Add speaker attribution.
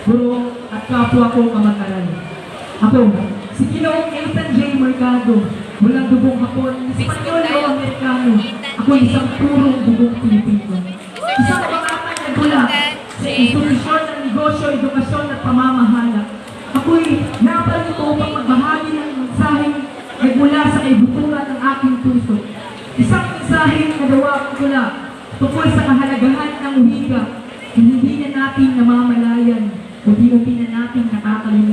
Speaker 1: guro at kapwa ko kamag-aral. Ako, si Ginoong Nathan J. Mercado, walang dugong Hapon, Espanyol o Amerikano. Ako isang purong dugong Pilipino. Isang pangalan na gula sa institusyon ng negosyo, edukasyon at pamamahala. Ako'y napalito upang magbahagi ng mensaheng nagmula sa kaibuturan ng aking puso. Isang mensaheng nagawa ko na tungkol sa kahalagahan ng uhiga na hindi na natin namamalayan o di na natin nakakalimutan.